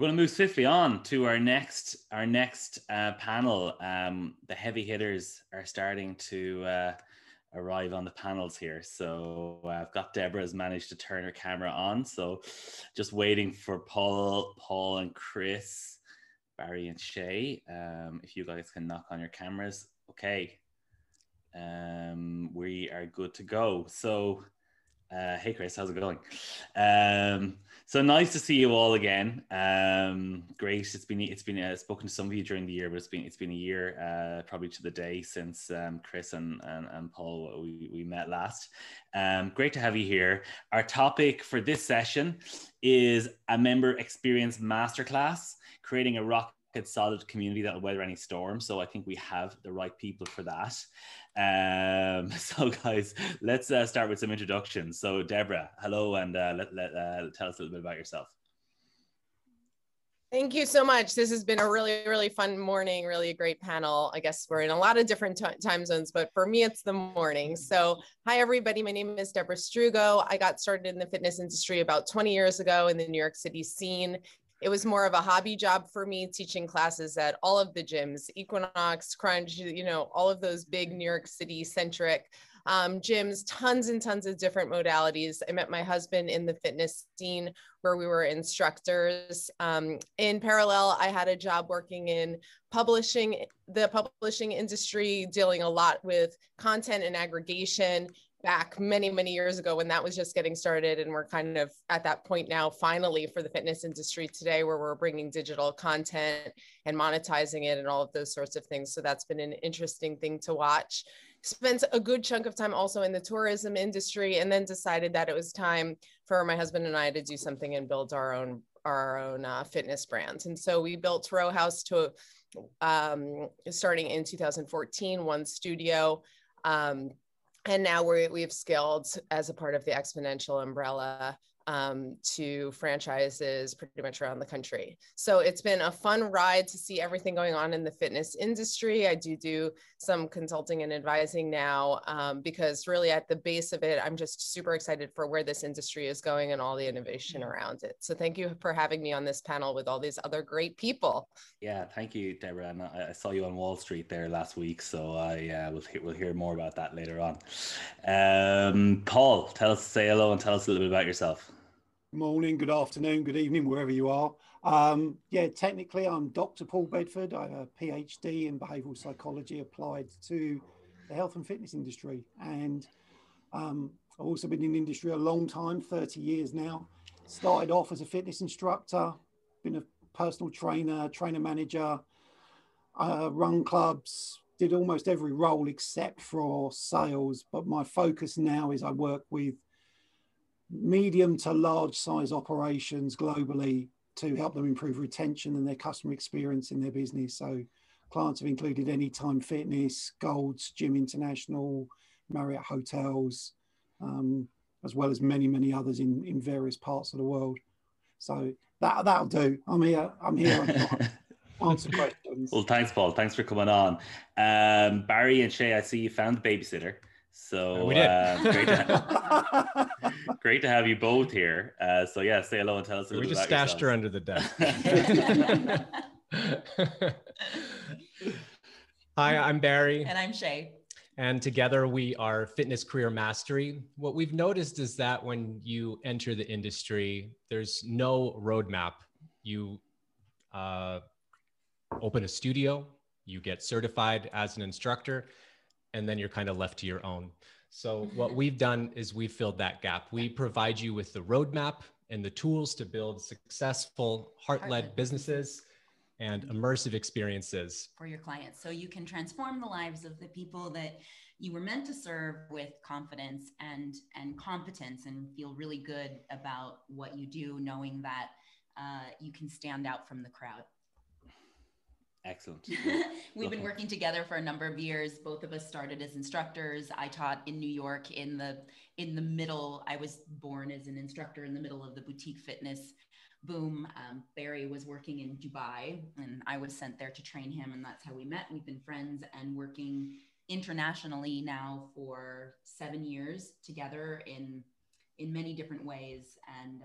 going to move swiftly on to our next panel. The heavy hitters are starting to arrive on the panels here. So I've got Debra has managed to turn her camera on. So just waiting for Paul and Chris, Barry and Shay. If you guys can knock on your cameras. Okay. We are good to go. So hey Chris, how's it going? So nice to see you all again. Great. It's been I've spoken to some of you during the year, but it's been a year, probably to the day, since Chris and Paul we met last. Great to have you here. Our topic for this session is a member experience masterclass, creating a rock solid community that will weather any storm. So I think we have the right people for that. So guys, let's start with some introductions. So Debra, hello, and tell us a little bit about yourself. Thank you so much. This has been a really, really fun morning, really a great panel. I guess we're in a lot of different time zones, but for me, it's the morning. So hi, everybody. My name is Debra Strougo. I got started in the fitness industry about 20 years ago in the New York City scene. It was more of a hobby job for me, teaching classes at all of the gyms, Equinox, Crunch, you know, all of those big New York City centric gyms, tons and tons of different modalities. I met my husband in the fitness scene where we were instructors. In parallel, I had a job working in the publishing industry, dealing a lot with content and aggregation back many, many years ago when that was just getting started. And we're kind of at that point now, finally, for the fitness industry today, where we're bringing digital content and monetizing it and all of those sorts of things. So that's been an interesting thing to watch. Spent a good chunk of time also in the tourism industry, and then decided that it was time for my husband and I to do something and build our own fitness brand. And so we built Row House to starting in 2014, one studio. And now we've scaled as a part of the Exponential umbrella to franchises pretty much around the country. So it's been a fun ride to see everything going on in the fitness industry. I do some consulting and advising now because really at the base of it, I'm just super excited for where this industry is going and all the innovation around it. So thank you for having me on this panel with all these other great people. Yeah, thank you, Debra. And I saw you on Wall Street there last week, so we'll hear more about that later on. Paul, say hello and tell us a little bit about yourself. Morning, good afternoon, good evening, wherever you are. Yeah, technically I'm Dr. Paul Bedford. I have a PhD in behavioural psychology applied to the health and fitness industry. And I've also been in the industry a long time, 30 years now. Started off as a fitness instructor, been a personal trainer, trainer manager, run clubs, did almost every role except for sales. But my focus now is I work with medium to large size operations globally to help them improve retention and their customer experience in their business. So clients have included Anytime Fitness, Gold's Gym International, Marriott Hotels, as well as many, many others in various parts of the world. So that'll do. I'm here to answer questions. Well, thanks, Paul. Thanks for coming on. Barry and Shay, I see you found the babysitter. So we did. Great to have you both here. So yeah, say hello and tell us a little bit about yourselves. We just stashed her under the desk. Hi, I'm Barry. And I'm Shay. And together we are Fitness Career Mastery. What we've noticed is that when you enter the industry, there's no roadmap. You open a studio, you get certified as an instructor, and then you're kind of left to your own. So what we've done is we've filled that gap. We provide you with the roadmap and the tools to build successful heart-led businesses and immersive experiences for your clients. So you can transform the lives of the people that you were meant to serve with confidence and competence, and feel really good about what you do, knowing that you can stand out from the crowd. Excellent. We've been working together for a number of years. Both of us started as instructors. I taught in New York in the middle. I was born as an instructor in the middle of the boutique fitness boom. Barry was working in Dubai, and I was sent there to train him, and that's how we met. We've been friends and working internationally now for 7 years together in in many different ways. And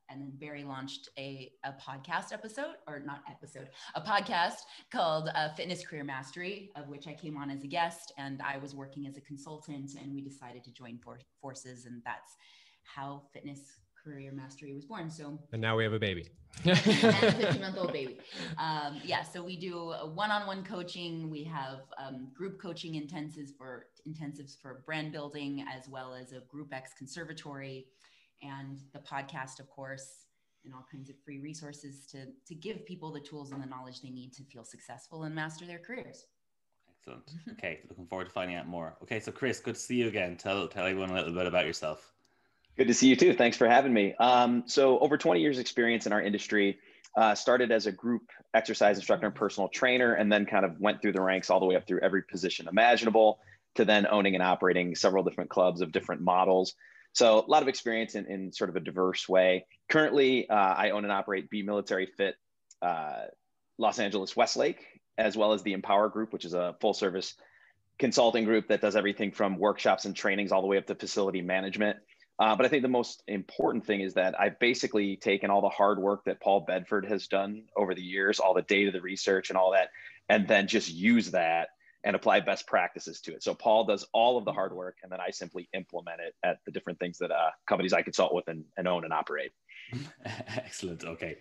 then Barry launched a podcast episode, or not episode, a podcast called Fitness Career Mastery, of which I came on as a guest, and I was working as a consultant, and we decided to join forces, and that's how Fitness Career Mastery was born. So, and now we have a baby. And a 15-month-old baby. Yeah, so we do one-on-one coaching. We have group coaching intensives for brand building, as well as a Group X conservatory, and the podcast, of course, and all kinds of free resources to give people the tools and the knowledge they need to feel successful and master their careers. Excellent. Okay, looking forward to finding out more. Okay, so Chris, good to see you again. Tell everyone a little bit about yourself. Good to see you too. Thanks for having me. So over 20 years experience in our industry, started as a group exercise instructor and personal trainer, and then kind of went through the ranks all the way up through every position imaginable, to then owning and operating several different clubs of different models. So a lot of experience in sort of a diverse way. Currently, I own and operate Be Military Fit Los Angeles Westlake, as well as the Empower Group, which is a full service consulting group that does everything from workshops and trainings all the way up to facility management. But I think the most important thing is that I've basically taken all the hard work that Paul Bedford has done over the years, all the data, the research and all that, and then just use that and apply best practices to it. So Paul does all of the hard work, and then I simply implement it at the different things that companies I consult with and own and operate. Excellent. Okay.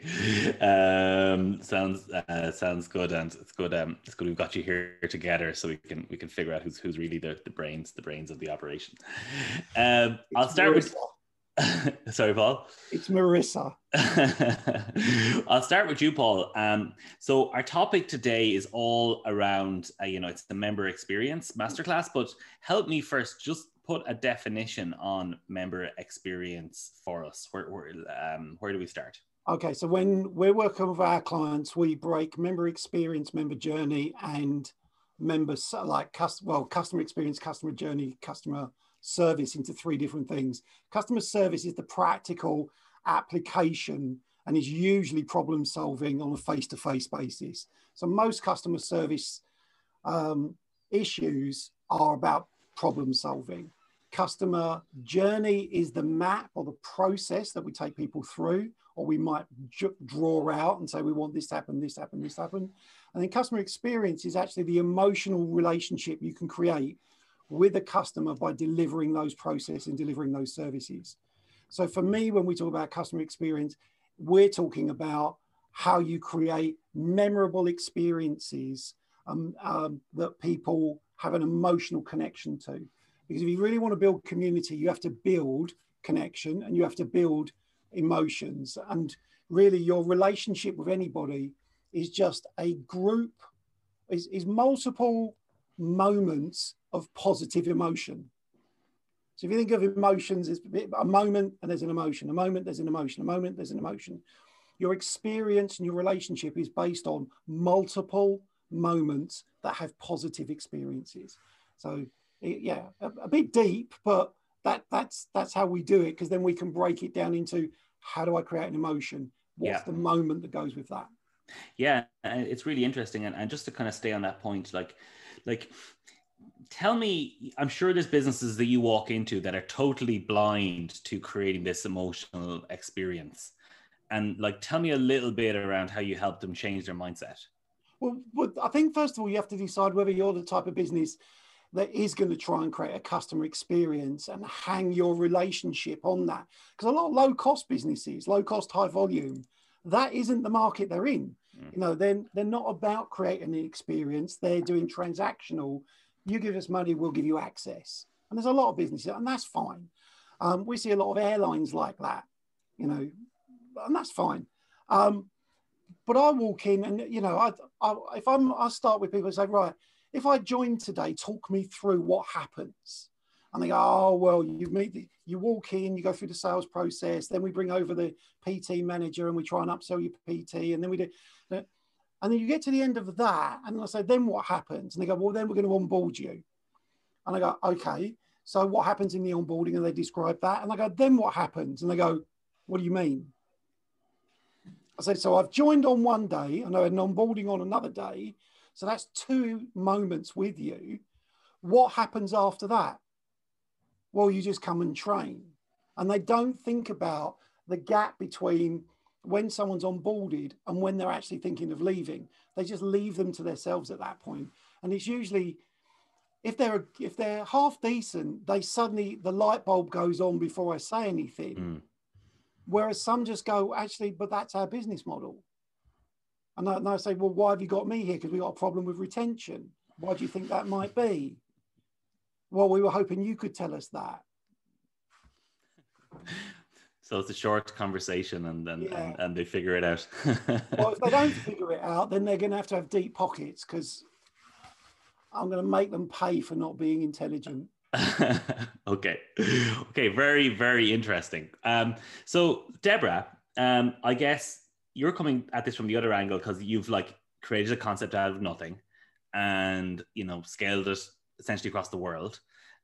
Sounds good, and it's good. It's good we've got you here together, so we can figure out who's really the brains of the operation. I'll start with. Sorry, Paul. It's Marissa. I'll start with you, Paul. So our topic today is all around, it's the member experience masterclass. But help me first, just put a definition on member experience for us. Where do we start? Okay, so when we're working with our clients, we break member experience, member journey, and members customer experience, customer journey, customer service into three different things. Customer service is the practical application and is usually problem solving on a face-to-face basis. So most customer service issues are about problem solving. Customer journey is the map or the process that we take people through, or we might draw out and say we want this to happen, this happen, this happen. And then customer experience is actually the emotional relationship you can create with a customer by delivering those processes and delivering those services. So for me, when we talk about customer experience, we're talking about how you create memorable experiences that people have an emotional connection to. Because if you really want to build community, you have to build connection and you have to build emotions. And really your relationship with anybody is just a group, is multiple moments of positive emotion. So if you think of emotions as a moment and there's an emotion, a moment, there's an emotion, a moment, there's an emotion. Your experience and your relationship is based on multiple moments that have positive experiences. So yeah, a bit deep, but that's how we do it, because then we can break it down into how do I create an emotion? What's the moment that goes with that? Yeah, it's really interesting. And just to kind of stay on that point, like tell me, I'm sure there's businesses that you walk into that are totally blind to creating this emotional experience. And tell me a little bit around how you help them change their mindset. Well, I think first of all, you have to decide whether you're the type of business that is going to try and create a customer experience and hang your relationship on that. Because a lot of low-cost businesses, low-cost, high volume, that isn't the market they're in. They're not about creating an experience. They're doing transactional. You give us money, we'll give you access. And there's a lot of businesses, and that's fine. We see a lot of airlines like that, and that's fine. But I walk in and, I start with people and say, right, if I join today, talk me through what happens. And they go, oh, well, you walk in, you go through the sales process, then we bring over the PT manager and we try and upsell your PT, and then we do. And then you get to the end of that, and I say, then what happens? And they go, well, then we're going to onboard you. And I go, okay, so what happens in the onboarding? And they describe that. And I go, then what happens? And they go, what do you mean? I say, so I've joined on one day, and I had an onboarding on another day. So that's 2 moments with you. What happens after that? Well, you just come and train. and they don't think about the gap between when someone's onboarded and when they're actually thinking of leaving. They just leave them to themselves at that point. And it's usually, if they're half decent, they suddenly, the light bulb goes on before I say anything. Whereas some just go, actually, but that's our business model. And I say, well, why have you got me here? Because we got a problem with retention. Why do you think that might be? Well, we were hoping you could tell us that. So it's a short conversation, and then and they figure it out. Well, if they don't figure it out, then they're going to have deep pockets, because I'm going to make them pay for not being intelligent. Okay. Very, very interesting. So Debra, I guess you're coming at this from the other angle, because you've like created a concept out of nothing, and scaled it essentially across the world,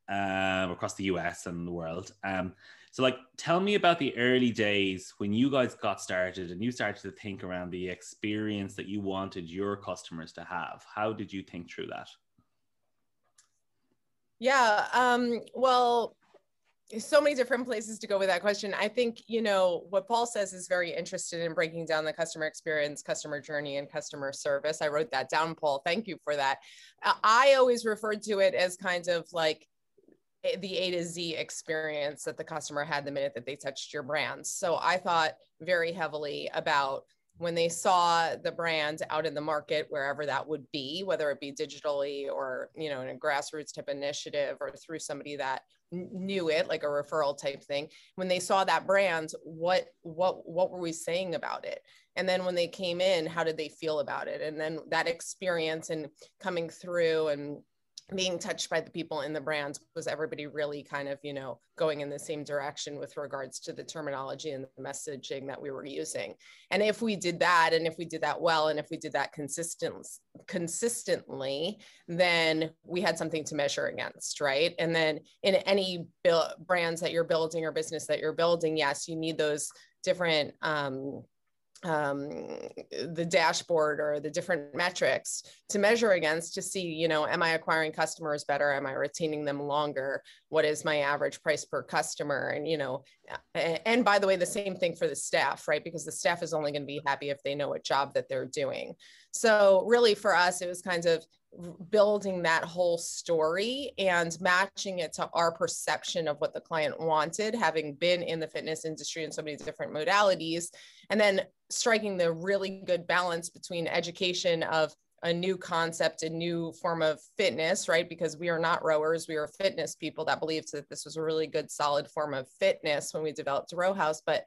across the US and the world. So like, tell me about the early days when you guys got started and you started to think around the experience that you wanted your customers to have. How did you think through that? Yeah, well, so many different places to go with that question. I think, what Paul says is very interested in breaking down the customer experience, customer journey, and customer service. I wrote that down, Paul. Thank you for that. I always referred to it as kind of like the A to Z experience that the customer had the minute that they touched your brand. So I thought very heavily about when they saw the brand out in the market, wherever that would be, whether it be digitally or, in a grassroots type initiative or through somebody that knew it, like a referral type thing. When they saw that brand, what were we saying about it? And then when they came in, how did they feel about it? And then that experience and coming through and being touched by the people in the brand, was everybody really kind of, going in the same direction with regards to the terminology and the messaging that we were using. And if we did that, and if we did that well, and if we did that consistently, then we had something to measure against, right? And then in any brands that you're building or business that you're building, yes, you need those different, the dashboard or the different metrics to measure against, to see, am I acquiring customers better? Am I retaining them longer? What is my average price per customer? And, and by the way, the same thing for the staff, right? Because the staff is only going to be happy if they know what job that they're doing. So really for us, it was kind of building that whole story and matching it to our perception of what the client wanted, having been in the fitness industry in so many different modalities, and then striking the really good balance between education of a new concept, a new form of fitness, right? Because we are not rowers, we are fitness people that believed that this was a really good, solid form of fitness when we developed Row House, but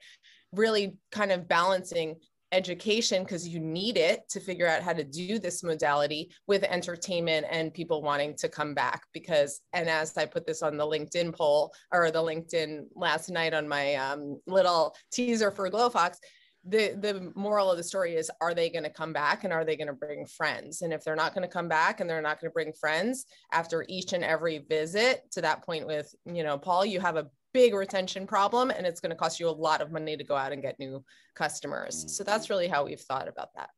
really kind of balancing education, because you need it to figure out how to do this modality, with entertainment and people wanting to come back. Because, and as I put this on the LinkedIn poll, or the LinkedIn last night on my little teaser for Glofox, the moral of the story is, are they going to come back, and are they going to bring friends? And if they're not going to come back and they're not going to bring friends after each and every visit, to that point with, Paul, you have a big retention problem, and it's going to cost you a lot of money to go out and get new customers. So that's really how we've thought about that.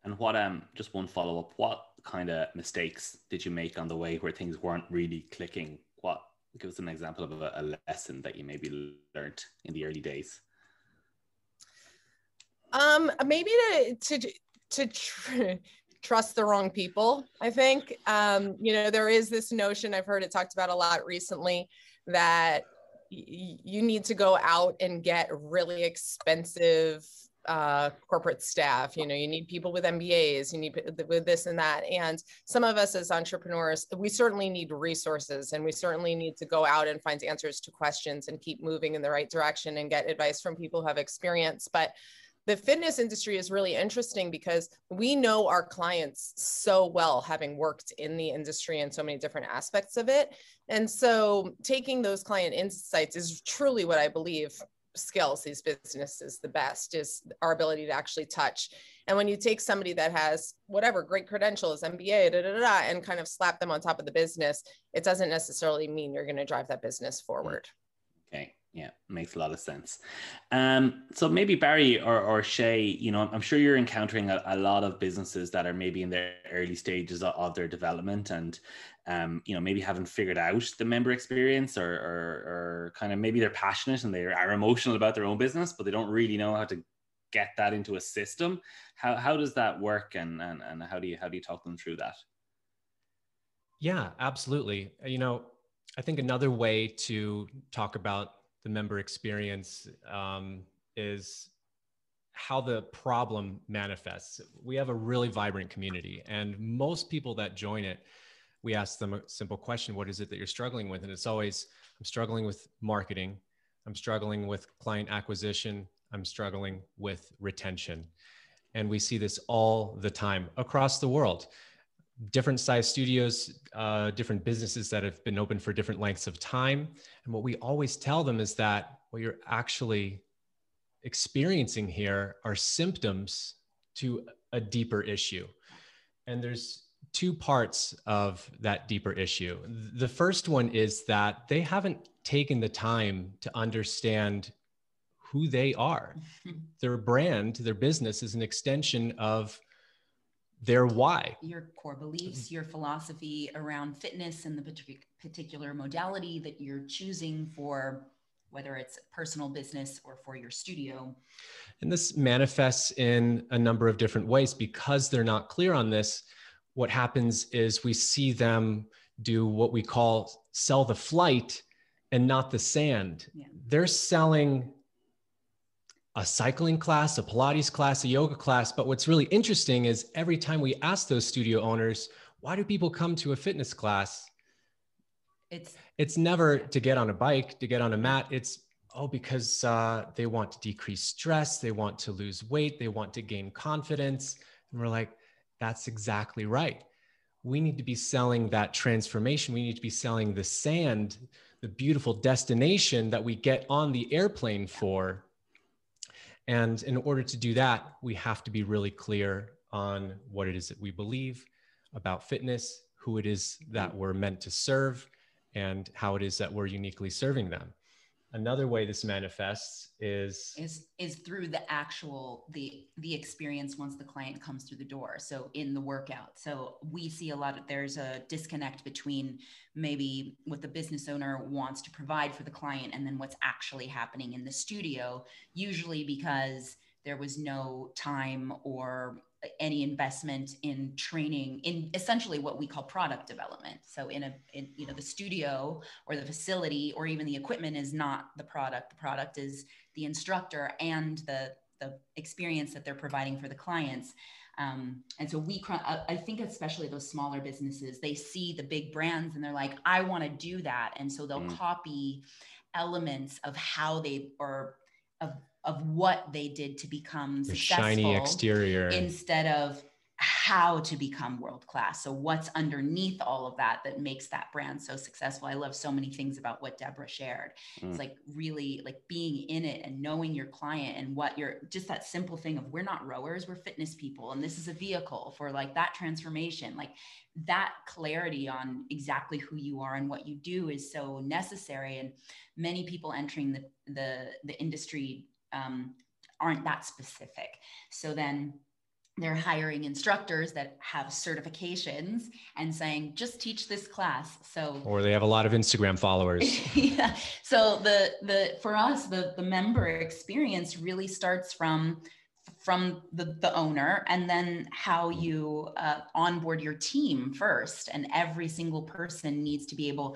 And what, just one follow-up, what kind of mistakes did you make on the way where things weren't really clicking? Give us an example of a lesson that you maybe learned in the early days. Maybe to trust the wrong people. I think, there is this notion, I've heard it talked about a lot recently, that you need to go out and get really expensive corporate staff. You need people with MBAs, you need with this and that. And some of us as entrepreneurs, we certainly need resources, and we certainly need to go out and find answers to questions and keep moving in the right direction and get advice from people who have experience. But the fitness industry is really interesting because we know our clients so well, having worked in the industry and so many different aspects of it. And so taking those client insights is truly what I believe scales these businesses the best, is our ability to actually touch. And when you take somebody that has whatever great credentials, MBA, and kind of slap them on top of the business, it doesn't necessarily mean you're going to drive that business forward. Okay. Yeah, makes a lot of sense. So maybe Barry or Shay, I'm sure you're encountering a lot of businesses that are maybe in their early stages of their development, and maybe haven't figured out the member experience, or kind of maybe they're passionate and they are emotional about their own business, but they don't really know how to get that into a system. How does that work, and how do you talk them through that? Yeah, absolutely. I think another way to talk about the member experience is how the problem manifests. We have a really vibrant community, and most people that join it, we ask them a simple question: what is it that you're struggling with? And it's always, I'm struggling with marketing, I'm struggling with client acquisition, I'm struggling with retention. And we see this all the time across the world. Different size studios, different businesses that have been open for different lengths of time. And what we always tell them is that what you're actually experiencing here are symptoms to a deeper issue. And there's two parts of that deeper issue. The first one is that they haven't taken the time to understand who they are. Their brand, their business is an extension of their why. Your core beliefs, your philosophy around fitness and the particular modality that you're choosing for, whether it's personal business or for your studio. And this manifests in a number of different ways. Because they're not clear on this, what happens is we see them do what we call sell the flight and not the sand. Yeah. They're selling a cycling class, a Pilates class, a yoga class. But what's really interesting is every time we ask those studio owners, why do people come to a fitness class? It's never to get on a bike, to get on a mat. It's, because they want to decrease stress. They want to lose weight. They want to gain confidence. And we're like, that's exactly right. We need to be selling that transformation. We need to be selling the sand, the beautiful destination that we get on the airplane for. And in order to do that, we have to be really clear on what it is that we believe about fitness, who it is that we're meant to serve, and how it is that we're uniquely serving them. Another way this manifests is through the actual, the experience once the client comes through the door. So in the workout. So we see there's a disconnect between maybe what the business owner wants to provide for the client and then what's actually happening in the studio, usually because there was no time or any investment in training in essentially what we call product development. So in the studio or the facility or even the equipment is not the product. The product is the instructor and the experience that they're providing for the clients. And so I think especially those smaller businesses, they see the big brands and they're like, I want to do that. And so they'll copy elements of how they, or of what they did to become successful, shiny exterior, instead of how to become world-class. So what's underneath all of that makes that brand so successful. I love so many things about what Debra shared. It's like really like being in it and knowing your client and what just that simple thing of, we're not rowers, we're fitness people. And this is a vehicle for like that transformation. Like that clarity on exactly who you are and what you do is so necessary. And many people entering the industry aren't that specific. So then they're hiring instructors that have certifications and saying, just teach this class. Or they have a lot of Instagram followers. Yeah. So for us, the member experience really starts from the owner, and then how you onboard your team first. And every single person needs to be able,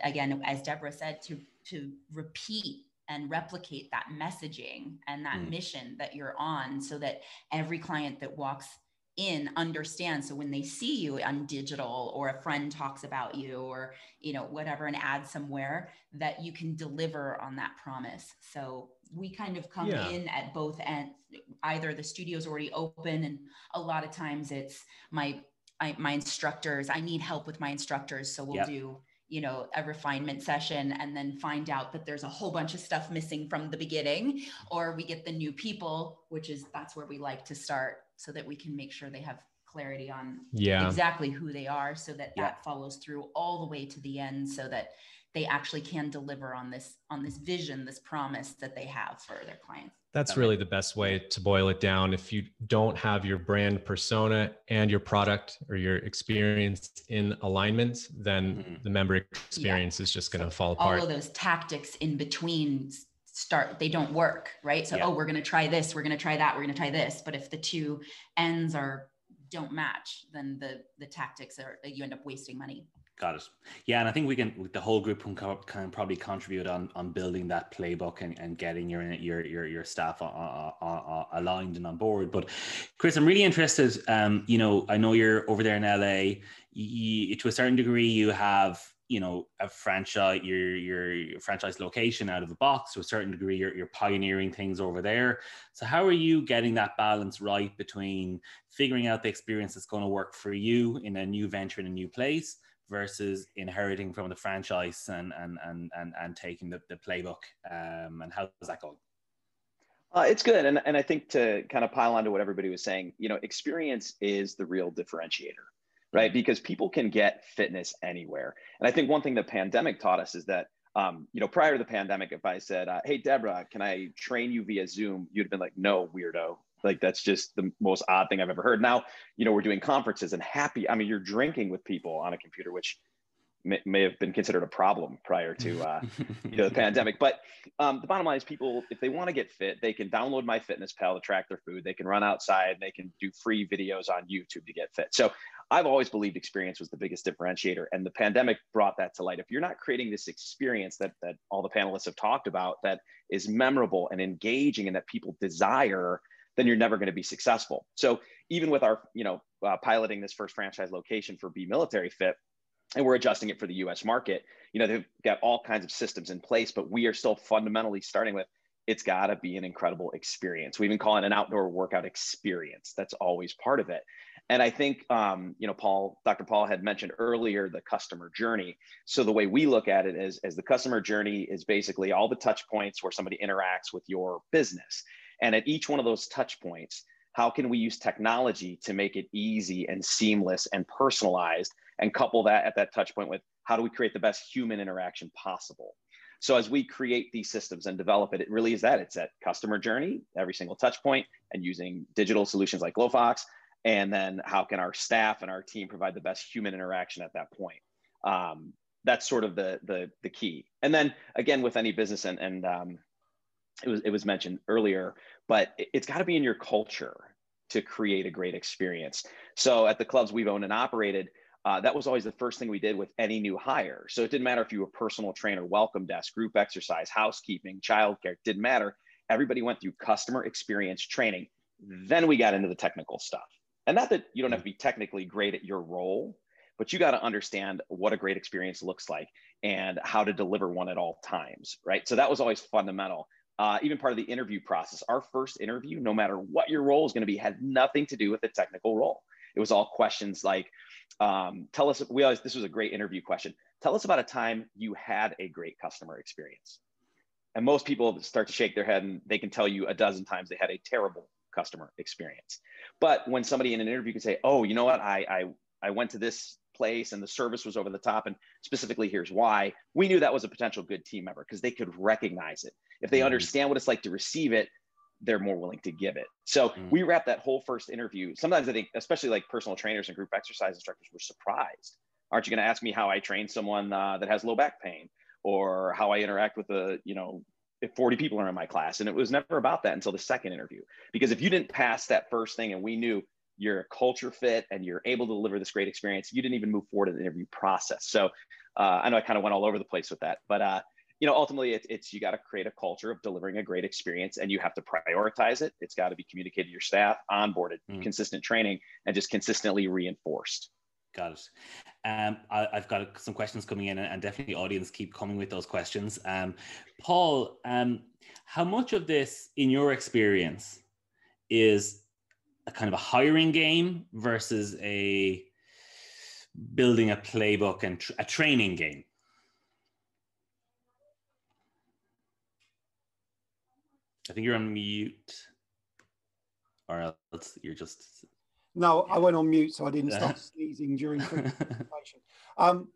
again, as Debra said, to repeat and replicate that messaging and that mission that you're on, so that every client that walks in understands. So when they see you on digital, or a friend talks about you, or whatever, an ad somewhere, that you can deliver on that promise. So we kind of come in at both ends. Either the studio's already open, and a lot of times it's my instructors, I need help with my instructors, so we'll do a refinement session, and then find out that there's a whole bunch of stuff missing from the beginning. Or we get the new people, that's where we like to start, so that we can make sure they have clarity on exactly who they are, so that follows through all the way to the end, so that they actually can deliver on this vision, this promise that they have for their clients. That's really the best way to boil it down. If you don't have your brand persona and your product or your experience in alignment, then the member experience is just going to fall apart. All of those tactics in between they don't work, right? So, we're going to try this, we're going to try that, we're going to try this. But if the two ends don't match, then the tactics you end up wasting money. Got it. Yeah, and I think the whole group can probably contribute on building that playbook and getting your staff aligned and on board. But Chris, I'm really interested. I know you're over there in LA. To a certain degree, you have a franchise, your franchise location out of the box. To a certain degree, you're pioneering things over there. So how are you getting that balance right between figuring out the experience that's going to work for you in a new venture in a new place versus inheriting from the franchise and taking the playbook, and how does that go? It's good. And I think to kind of pile onto what everybody was saying, experience is the real differentiator, right? Because people can get fitness anywhere. And I think one thing the pandemic taught us is that, prior to the pandemic, if I said, hey, Debra, can I train you via Zoom? You'd have been like, no, weirdo. Like, that's just the most odd thing I've ever heard. Now, we're doing conferences and you're drinking with people on a computer, which may have been considered a problem prior to the pandemic. But the bottom line is, people, if they want to get fit, they can download MyFitnessPal to track their food. They can run outside. They can do free videos on YouTube to get fit. So I've always believed experience was the biggest differentiator, and the pandemic brought that to light. If you're not creating this experience that all the panelists have talked about, that is memorable and engaging and that people desire, then you're never going to be successful. So even with our, piloting this first franchise location for Be Military Fit, and we're adjusting it for the US market, they've got all kinds of systems in place, but we are still fundamentally starting with, it's got to be an incredible experience. We even call it an outdoor workout experience. That's always part of it. And I think, Dr. Paul had mentioned earlier the customer journey. So the way we look at it is, as the customer journey is basically all the touch points where somebody interacts with your business. And at each one of those touch points, how can we use technology to make it easy and seamless and personalized, and couple that at that touch point with, how do we create the best human interaction possible? So as we create these systems and develop it, it really is that. It's that customer journey, every single touch point, and using digital solutions like Glofox. And then how can our staff and our team provide the best human interaction at that point? That's sort of the key. And then again, with any business, and it was mentioned earlier, but it's got to be in your culture to create a great experience. So at the clubs we've owned and operated, that was always the first thing we did with any new hire. So it didn't matter if you were personal trainer, welcome desk, group exercise, housekeeping, childcare, didn't matter. Everybody went through customer experience training. Then we got into the technical stuff. And not that you don't have to be technically great at your role, but you got to understand what a great experience looks like and how to deliver one at all times, right? So that was always fundamental. Even part of the interview process, our first interview, no matter what your role is going to be, had nothing to do with the technical role. It was all questions like, this was a great interview question. Tell us about a time you had a great customer experience. And most people start to shake their head, and they can tell you a dozen times they had a terrible customer experience. But when somebody in an interview can say, oh, you know what, I went to this place and the service was over the top, and specifically here's why, we knew that was a potential good team member, because they could recognize it. If they understand what it's like to receive it, they're more willing to give it. So we wrap that whole first interview. Sometimes I think, especially like personal trainers and group exercise instructors, were surprised. Aren't you going to ask me how I train someone that has low back pain, or how I interact with if 40 people are in my class? And it was never about that until the second interview. Because if you didn't pass that first thing and we knew you're a culture fit and you're able to deliver this great experience, you didn't even move forward in the interview process. So I know I kind of went all over the place with that, but ultimately it's you got to create a culture of delivering a great experience, and you have to prioritize it. It's got to be communicated to your staff, onboarded, consistent training, and just consistently reinforced. Got it. I've got some questions coming in, and definitely audience keep coming with those questions. Paul, how much of this, in your experience, is a kind of a hiring game versus a building a playbook and a training game? I think you're on mute, or else you're just... No, I went on mute, so I didn't start sneezing during the presentation.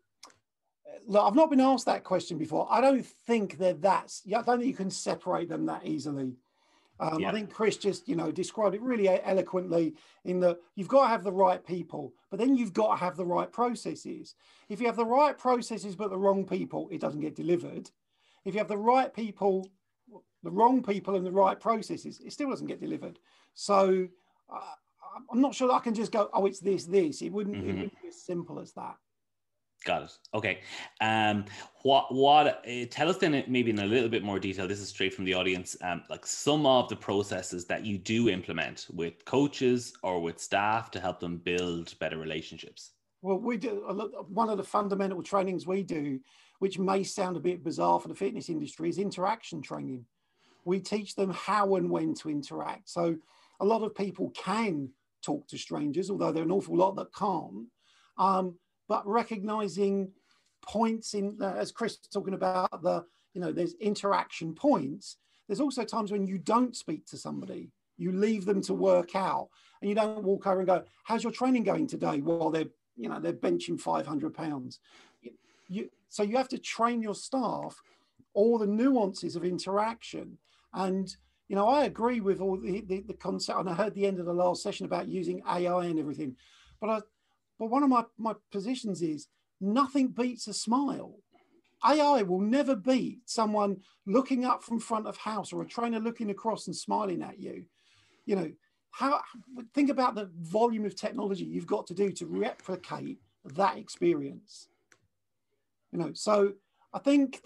look, I've not been asked that question before. I don't think I don't think you can separate them that easily. I think Chris just, described it really eloquently in that you've got to have the right people, but then you've got to have the right processes. If you have the right processes, but the wrong people, it doesn't get delivered. If you have the right people, the wrong people and the right processes, it still doesn't get delivered. So I'm not sure that I can just go, oh, it's this. It wouldn't be as simple as that. Got it. Okay. Tell us then maybe in a little bit more detail, this is straight from the audience, like some of the processes that you do implement with coaches or with staff to help them build better relationships. Well, we do one of the fundamental trainings we do, which may sound a bit bizarre for the fitness industry, is interaction training. We teach them how and when to interact. So a lot of people can talk to strangers, although there are an awful lot that can't. But recognizing points as Chris was talking about, there's interaction points. There's also times when you don't speak to somebody, you leave them to work out, and you don't walk over and go, "How's your training going today?" While they're benching 500 pounds. So you have to train your staff all the nuances of interaction. And I agree with all the concept, and I heard the end of the last session about using AI and everything, but one of my positions is nothing beats a smile. AI will never beat someone looking up from front of house or a trainer looking across and smiling at you. Think about the volume of technology you've got to do to replicate that experience. So I think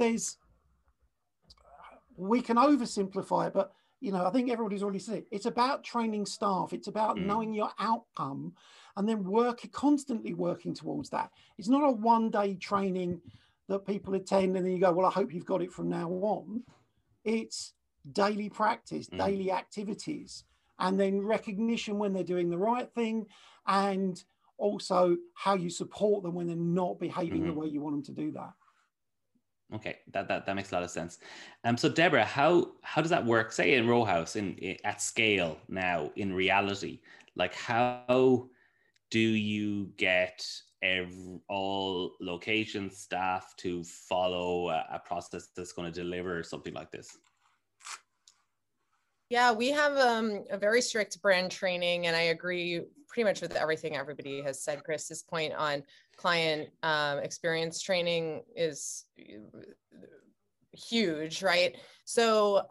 we can oversimplify it, but I think everybody's already said it. It's about training staff. It's about knowing your outcome and then constantly working towards that. It's not a one-day training that people attend and then you go, well, I hope you've got it from now on. It's daily practice, daily activities, and then recognition when they're doing the right thing, and also how you support them when they're not behaving the way you want them to do that. Okay, that makes a lot of sense. So Debra, how does that work? Say in Row House at scale now in reality, like how do you get all location staff to follow a process that's going to deliver something like this? Yeah, we have a very strict brand training, and I agree pretty much with everything everybody has said. Chris's point on client experience training is huge, right? So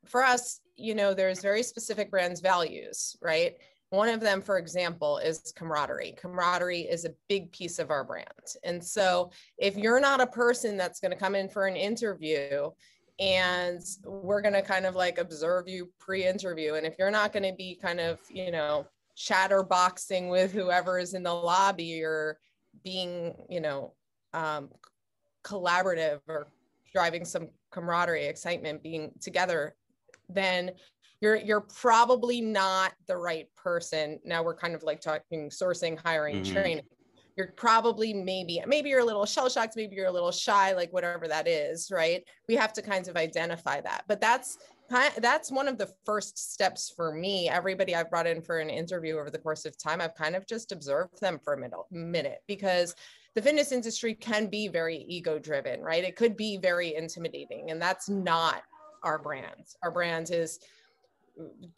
for us, there's very specific brands values, right? One of them, for example, is camaraderie. Camaraderie is a big piece of our brand. And so if you're not a person that's going to come in for an interview and we're going to kind of like observe you pre-interview, and if you're not going to be kind of, chatterboxing with whoever is in the lobby or being, collaborative or driving some camaraderie, excitement, being together, then you're probably not the right person. Now we're kind of like talking sourcing, hiring, training. You're probably maybe you're a little shell-shocked, maybe you're a little shy, like whatever that is, right? We have to kind of identify that. But that's one of the first steps for me. Everybody I've brought in for an interview over the course of time, I've kind of just observed them for a minute, because the fitness industry can be very ego-driven, right? It could be very intimidating, and that's not our brand. Our brand is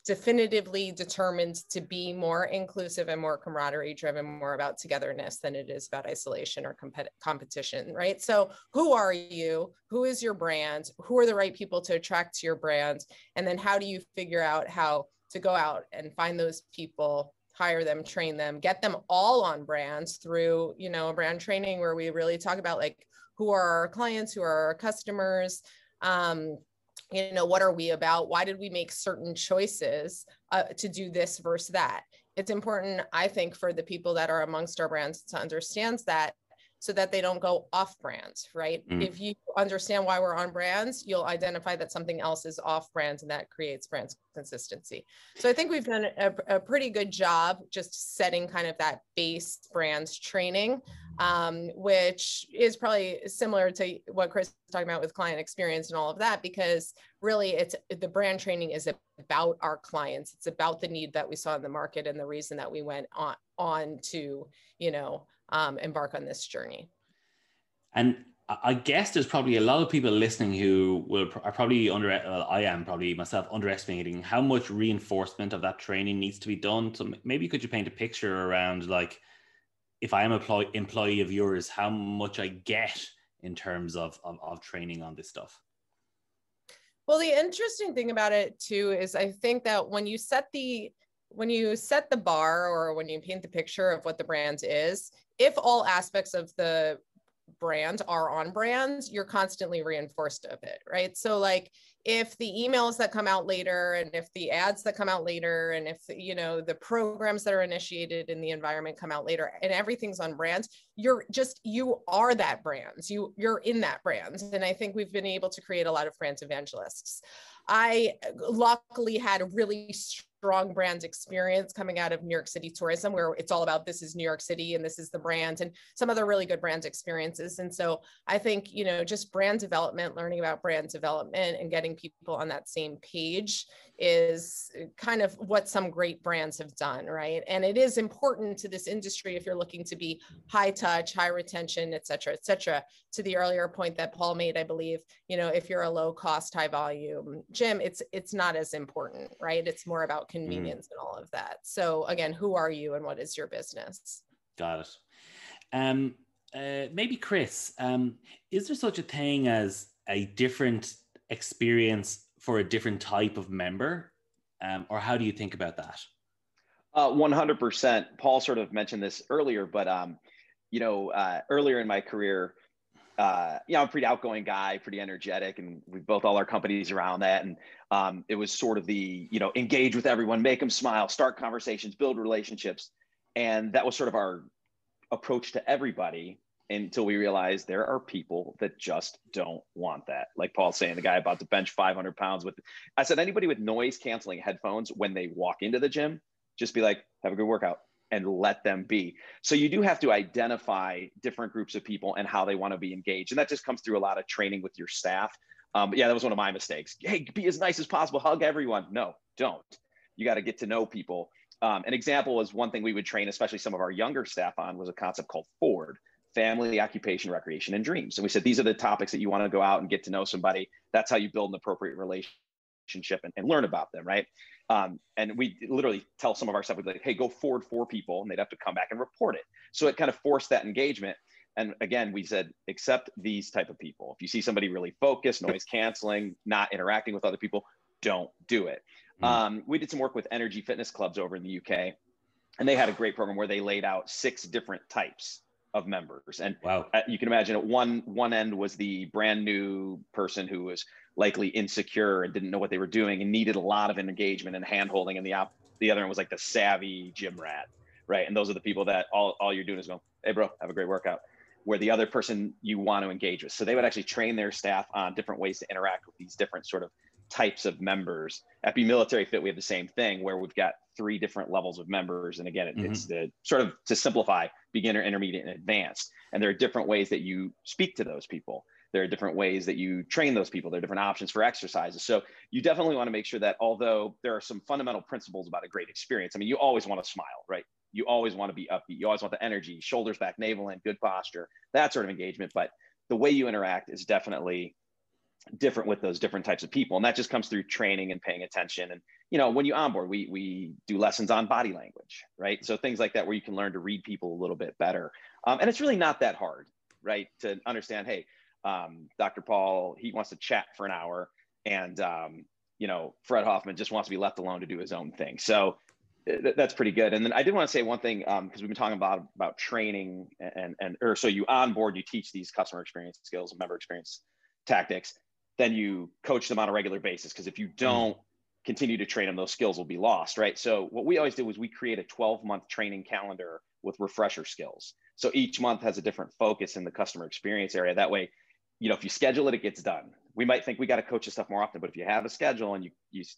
definitively determined to be more inclusive and more camaraderie driven, more about togetherness than it is about isolation or competition, right? So who are you? Who is your brand? Who are the right people to attract to your brand? And then how do you figure out how to go out and find those people, hire them, train them, get them all on brands through, a brand training where we really talk about like, who are our clients, who are our customers, what are we about? Why did we make certain choices to do this versus that? It's important, I think, for the people that are amongst our brands to understand that, so that they don't go off brand, right? If you understand why we're on brands, you'll identify that something else is off brand, and that creates brand consistency. So I think we've done a pretty good job just setting kind of that base brands training, which is probably similar to what Chris was talking about with client experience and all of that, because really the brand training is about our clients. It's about the need that we saw in the market and the reason that we went on to, embark on this journey. And I guess there's probably a lot of people listening who are probably I am probably myself underestimating how much reinforcement of that training needs to be done. So maybe could you paint a picture around, like, if I am an employee of yours, how much I get in terms of training on this stuff? Well, the interesting thing about it too is I think that when you set the bar, or when you paint the picture of what the brand is, if all aspects of the brand are on brands, you're constantly reinforced of it, right? So like if the emails that come out later, and if the ads that come out later, and if the programs that are initiated in the environment come out later, and everything's on brands, you are that brand. You're in that brand. And I think we've been able to create a lot of brand evangelists. I luckily had a really strong brand experience coming out of New York City tourism, where it's all about, this is New York City and this is the brand, and some other really good brand experiences. And so I think, just brand development, learning about brand development and getting people on that same page is kind of what some great brands have done, right? And it is important to this industry if you're looking to be high touch, high retention, et cetera, to the earlier point that Paul made, I believe, if you're a low cost, high volume gym, it's not as important, right? It's more about convenience and all of that. So again, who are you and what is your business? Got it. Maybe Chris, is there such a thing as a different experience for a different type of member? Or how do you think about that? 100%. Paul sort of mentioned this earlier, but earlier in my career, I'm a pretty outgoing guy, pretty energetic, and we built all our companies around that. And it was sort of the, engage with everyone, make them smile, start conversations, build relationships. And that was sort of our approach to everybody, until we realized there are people that just don't want that. Like Paul's saying, the guy about to bench 500 pounds I said, anybody with noise canceling headphones when they walk into the gym, just be like, have a good workout, and let them be. So you do have to identify different groups of people and how they want to be engaged. And that just comes through a lot of training with your staff. That was one of my mistakes. Hey, be as nice as possible, hug everyone. No, don't. You got to get to know people. An example was one thing we would train, especially some of our younger staff on, was a concept called FORD, family, occupation, recreation, and dreams. And we said, these are the topics that you want to go out and get to know somebody. That's how you build an appropriate relationship and learn about them, right? And we literally tell some of our staff, we'd be like, hey, go forward 4 people, and they'd have to come back and report it. So it kind of forced that engagement. And again, we said, accept these type of people. If you see somebody really focused, noise canceling, not interacting with other people, don't do it. We did some work with energy fitness clubs over in the UK, and they had a great program where they laid out 6 different types of members. And wow, you can imagine at one end was the brand new person who was likely insecure and didn't know what they were doing and needed a lot of engagement and hand holding. And the other one was like the savvy gym rat, right? And those are the people that all you're doing is going, hey bro, have a great workout. Where the other person you want to engage with. So they would actually train their staff on different ways to interact with these different sort of types of members. At Be Military Fit, we have the same thing where we've got 3 different levels of members. And again, it's the sort of, to simplify, beginner, intermediate, and advanced. And there are different ways that you speak to those people. There are different ways that you train those people. There are different options for exercises. So you definitely want to make sure that, although there are some fundamental principles about a great experience, I mean, you always want to smile, right? You always want to be upbeat. You always want the energy, shoulders back, navel in, good posture, that sort of engagement. But the way you interact is definitely different with those different types of people. And that just comes through training and paying attention. And, when you onboard, we do lessons on body language, right? So things like that, where you can learn to read people a little bit better. And it's really not that hard, right? To understand, hey, Dr. Paul, he wants to chat for an hour, and, Fred Hoffman just wants to be left alone to do his own thing. So that's pretty good. And then I did want to say one thing, because we've been talking about training so you onboard, you teach these customer experience skills and member experience tactics, then you coach them on a regular basis. Because if you don't continue to train them, those skills will be lost, right? So what we always did was we create a 12-month training calendar with refresher skills. So each month has a different focus in the customer experience area. That way, if you schedule it, it gets done. We might think we got to coach this stuff more often, but if you have a schedule and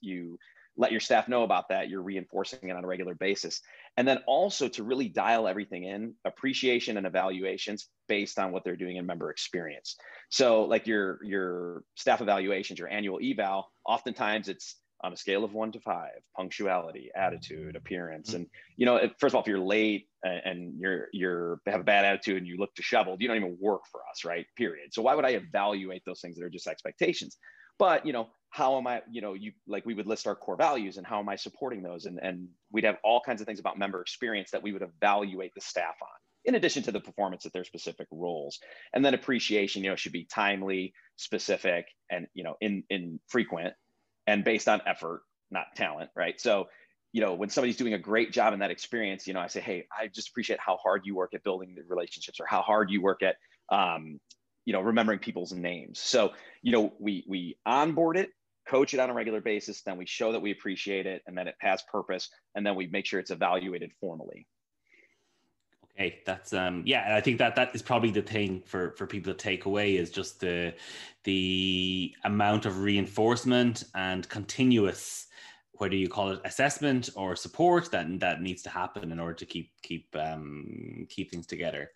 you let your staff know about that, you're reinforcing it on a regular basis. And then also to really dial everything in, appreciation and evaluations based on what they're doing in member experience. So like your staff evaluations, your annual eval, oftentimes it's on a scale of 1 to 5, punctuality, attitude, appearance. And, you know, first of all, if you're late and you're have a bad attitude and you look disheveled, you don't even work for us, right? Period. So why would I evaluate those things that are just expectations? But, you know, how am I, you know, we would list our core values and how am I supporting those? And we'd have all kinds of things about member experience that we would evaluate the staff on, in addition to the performance at their specific roles. And then appreciation, you know, should be timely, specific, and, you know, in frequent and based on effort, not talent, right? So, you know, when somebody's doing a great job in that experience, you know, I say, hey, I just appreciate how hard you work at building the relationships, or how hard you work at, you know, remembering people's names. So, you know, we onboard it, coach it on a regular basis, then we show that we appreciate it, and then it has purpose, and then we make sure it's evaluated formally. Okay, that's yeah, I think that is probably the thing for people to take away, is just the amount of reinforcement and continuous, whether you call it assessment or support, that needs to happen in order to keep things together.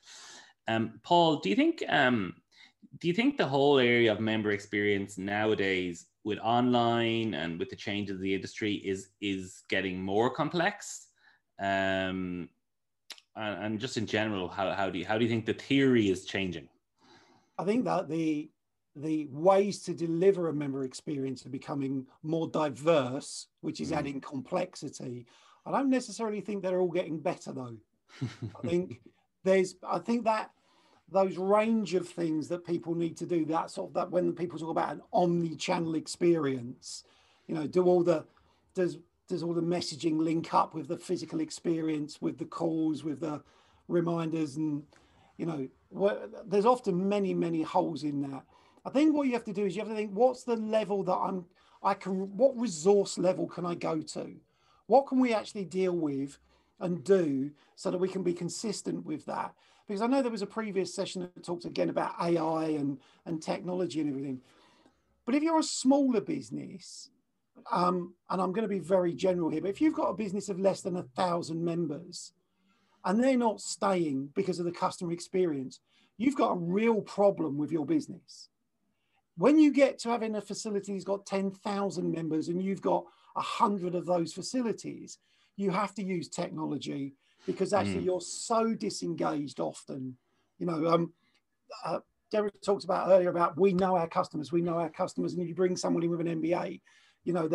Paul, do you think the whole area of member experience nowadays, with online and with the change of the industry, is getting more complex? And just in general, how do you think the theory is changing? I think that the ways to deliver a member experience are becoming more diverse, which is adding complexity. I don't necessarily think they're all getting better, though. I think that those range of things that people need to do, that when people talk about an omni-channel experience, you know, does all the messaging link up with the physical experience, with the calls, with the reminders, and, you know, there's often many holes in that. I think what you have to do is you have to think, what's the level that what resource level can I go to? What can we actually deal with and do so that we can be consistent with that? Because I know there was a previous session that talked again about AI and technology and everything. But if you're a smaller business, and I'm going to be very general here, but if you've got a business of less than 1,000 members and they're not staying because of the customer experience, you've got a real problem with your business. When you get to having a facility that's got 10,000 members and you've got 100 of those facilities, you have to use technology, because actually you're so disengaged often. You know, Debra talked about earlier about we know our customers, and if you bring someone in with an MBA, you know,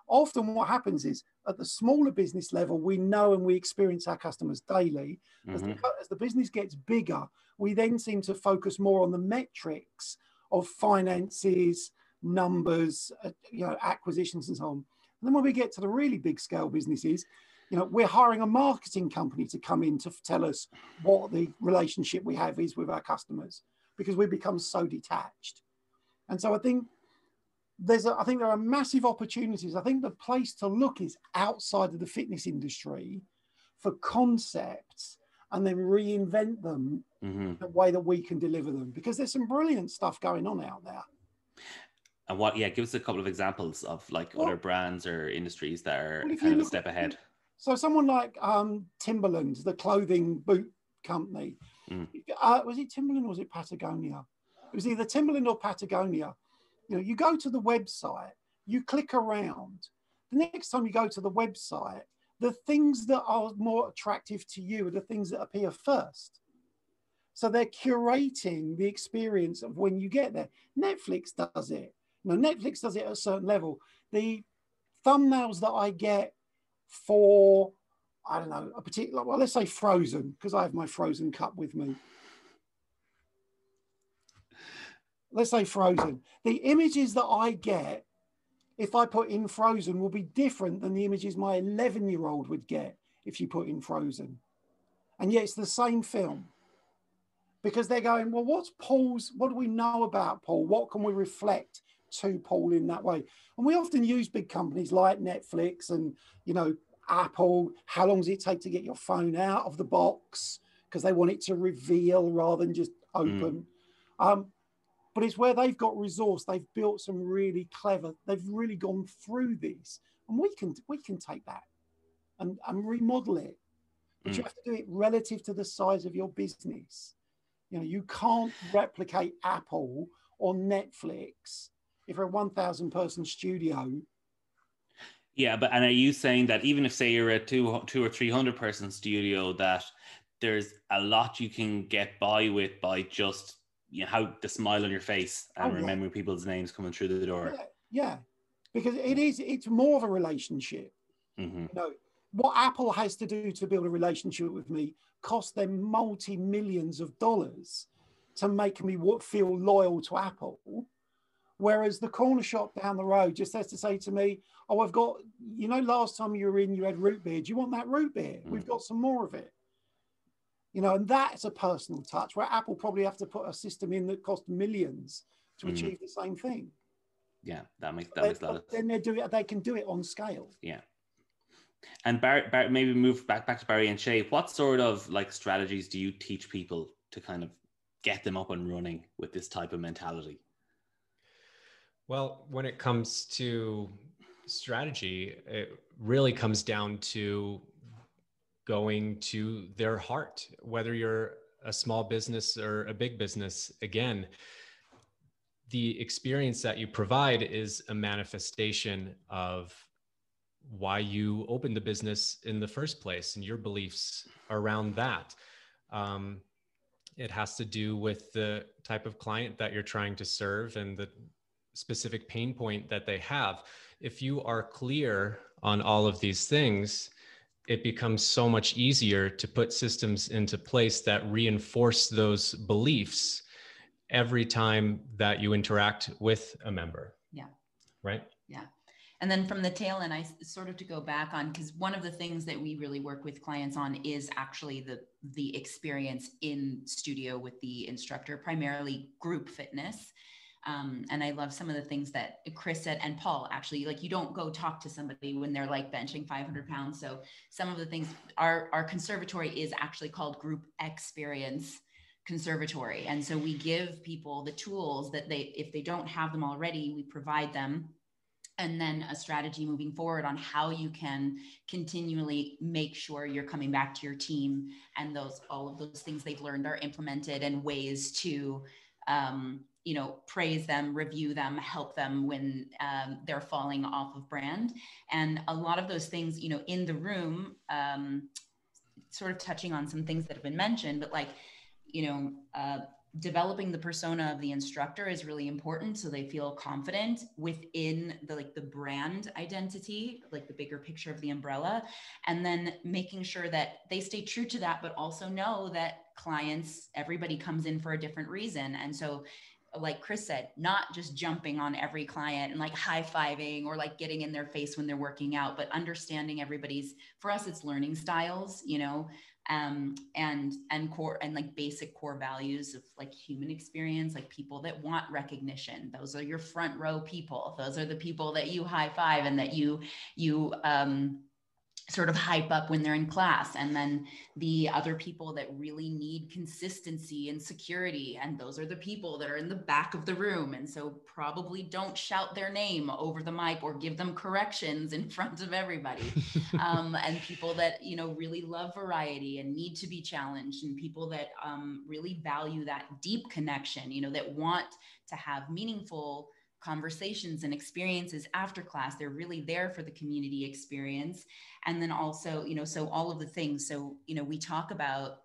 often what happens is at the smaller business level, we know and we experience our customers daily. As the business gets bigger, we then seem to focus more on the metrics of finances, numbers, you know, acquisitions and so on. And then when we get to the really big scale businesses, you know, we're hiring a marketing company to come in to tell us what the relationship we have is with our customers, because we become so detached. And so I think there are massive opportunities. I think the place to look is outside of the fitness industry for concepts, and then reinvent them the way that we can deliver them, because there's some brilliant stuff going on out there. And give us a couple of examples of other brands or industries that are kind of a step ahead. So someone like Timberland, the clothing boot company, was it Timberland or was it Patagonia? It was either Timberland or Patagonia. You know, you go to the website, you click around. The next time you go to the website, the things that are more attractive to you are the things that appear first. So they're curating the experience of when you get there. Netflix does it. You know, Netflix does it at a certain level. The thumbnails that I get for, I don't know, a particular, well, let's say Frozen, because I have my Frozen cup with me. Let's say Frozen. The images that I get, if I put in Frozen, will be different than the images my 11-year-old would get if you put in Frozen. And yet it's the same film. Because they're going, well, what do we know about Paul? What can we reflect to Paul in that way? And we often use big companies like Netflix and, you know, Apple. How long does it take to get your phone out of the box? Because they want it to reveal rather than just open. But it's where they've got resource. They've built some really clever, they've really gone through this. And we can take that and remodel it. But you have to do it relative to the size of your business. You know, you can't replicate Apple or Netflix if you're a 1,000 person studio. Yeah, but and are you saying that even if, say, you're a two or 300 person studio, that there's a lot you can get by with by just, you know, how the smile on your face and remembering people's names coming through the door? Yeah, because it's more of a relationship. Mm-hmm. You know, what Apple has to do to build a relationship with me cost them multi-millions of dollars to make me feel loyal to Apple. Whereas the corner shop down the road just has to say to me, oh, I've got, you know, last time you were in, you had root beer. Do you want that root beer? We've got some more of it. You know, and that's a personal touch where Apple probably have to put a system in that costs millions to achieve the same thing. Yeah, that makes a lot of sense. Then they can do it on scale. Yeah. And Barry, maybe move back to Barry and Shay. What sort of like strategies do you teach people to kind of get them up and running with this type of mentality? Well, when it comes to strategy, it really comes down to going to their heart, whether you're a small business or a big business. Again, the experience that you provide is a manifestation of why you opened the business in the first place and your beliefs around that. It has to do with the type of client that you're trying to serve and the specific pain point that they have. If you are clear on all of these things, it becomes so much easier to put systems into place that reinforce those beliefs every time that you interact with a member. Yeah. Right? Yeah. And then from the tail end, I sort of to go back on, because one of the things that we really work with clients on is actually the experience in studio with the instructor, primarily group fitness. And I love some of the things that Chris said, and Paul, actually, like, you don't go talk to somebody when they're like benching 500 pounds. So some of the things, our conservatory is actually called Group Experience Conservatory. And so we give people the tools that if they don't have them already, we provide them. And then a strategy moving forward on how you can continually make sure you're coming back to your team, and all of those things they've learned are implemented, and ways to, praise them, review them, help them when they're falling off of brand. And a lot of those things, in the room, sort of touching on some things that have been mentioned, but like, developing the persona of the instructor is really important, so they feel confident within the brand identity, like the bigger picture of the umbrella, and then making sure that they stay true to that, but also know that clients, everybody comes in for a different reason. And so, like Chris said, not just jumping on every client and like high-fiving or like getting in their face when they're working out, but understanding for us, it's learning styles, and core and like basic core values of like human experience, like people that want recognition. Those are your front row people. Those are the people that you high five and that you sort of hype up when they're in class. And then the other people that really need consistency and security. And those are the people that are in the back of the room. And so probably don't shout their name over the mic or give them corrections in front of everybody. And people that, really love variety and need to be challenged, and people that really value that deep connection, that want to have meaningful conversations and experiences after class. They're really there for the community experience. And then also, so all of the things. So, we talk about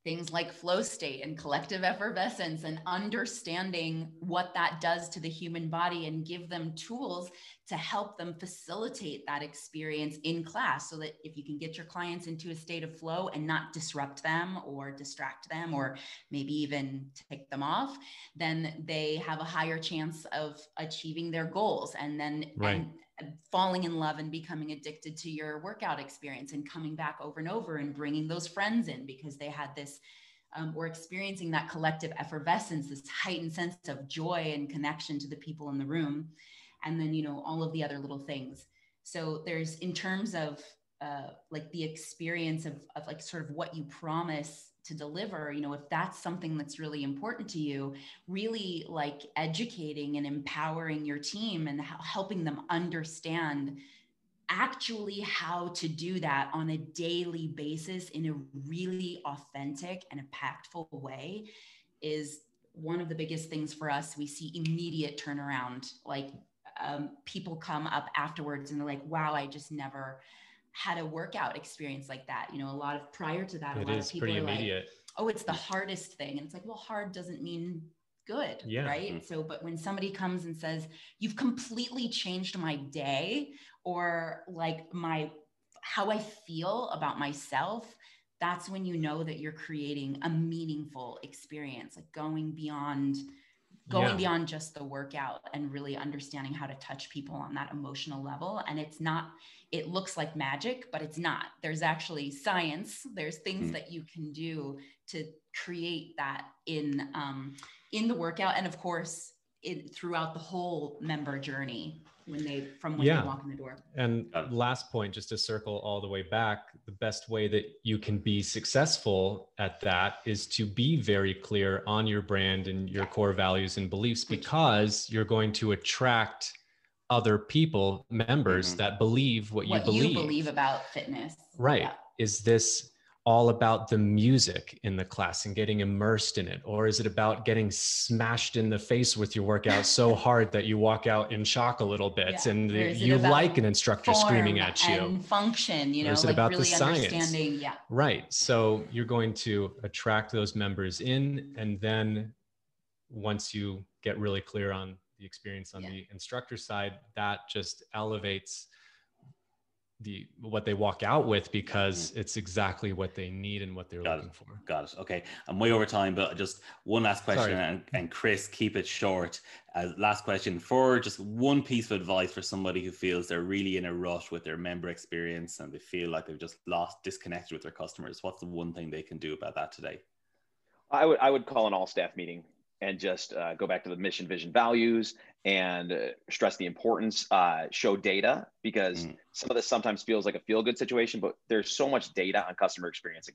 things like flow state and collective effervescence, and understanding what that does to the human body, and give them tools to help them facilitate that experience in class, so that if you can get your clients into a state of flow and not disrupt them or distract them or maybe even take them off, then they have a higher chance of achieving their goals, and then and falling in love and becoming addicted to your workout experience, and coming back over and over and bringing those friends in because they had this or experiencing that collective effervescence, this heightened sense of joy and connection to the people in the room. And then, all of the other little things. So there's, in terms of like the experience of like sort of what you promise to deliver, if that's something that's really important to you, really like educating and empowering your team and helping them understand actually how to do that on a daily basis in a really authentic and impactful way is one of the biggest things for us. We see immediate turnaround, like people come up afterwards and they're like, wow, I just never had a workout experience like that. You know, a lot of prior to that, a lot of people are like, oh, it's the hardest thing. And it's like, well, hard doesn't mean good, right? So, but when somebody comes and says, you've completely changed my day, or like how I feel about myself, that's when you know that you're creating a meaningful experience, like going beyond just the workout and really understanding how to touch people on that emotional level. And it looks like magic, but it's not. There's actually science. There's things that you can do to create that in the workout. And of course, throughout the whole member journey when they walk in the door. And last point, just to circle all the way back, the best way that you can be successful at that is to be very clear on your brand and your core values and beliefs, because you're going to attract other people, members that believe what you believe about fitness. Right. Yeah. Is this all about the music in the class and getting immersed in it? Or is it about getting smashed in the face with your workout so hard that you walk out in shock a little bit and you like an instructor screaming at you? And function, you know, or is it like about really the science? Understanding, Right. So you're going to attract those members in, and then once you get really clear on the experience on the instructor side, that just elevates what they walk out with, because it's exactly what they need and what they're looking for. Got it. Okay. I'm way over time, but just one last question, and Chris, keep it short. Last question, for just one piece of advice for somebody who feels they're really in a rush with their member experience and they feel like they've just disconnected with their customers. What's the one thing they can do about that today? I would call an all staff meeting and just go back to the mission, vision, values, and stress the importance, show data, because some of this sometimes feels like a feel-good situation, but there's so much data on customer experience.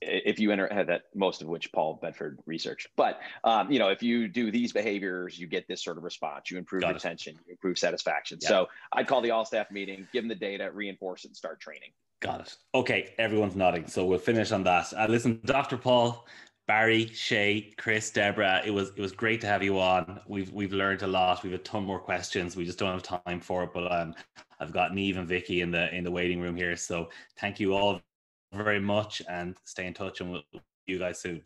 If you had that, most of which Paul Bedford researched. But, you know, if you do these behaviors, you get this sort of response. You improve retention, you improve satisfaction. Yeah. So I'd call the all-staff meeting, give them the data, reinforce it, and start training. Got it. Okay, everyone's nodding, so we'll finish on that. Listen, Dr. Paul, Barry, Shay, Chris, Debra, it was great to have you on. We've learned a lot. We've a ton more questions. We just don't have time for it, but I've got Neve and Vicky in the waiting room here. So thank you all very much, and stay in touch, and we'll see you guys soon.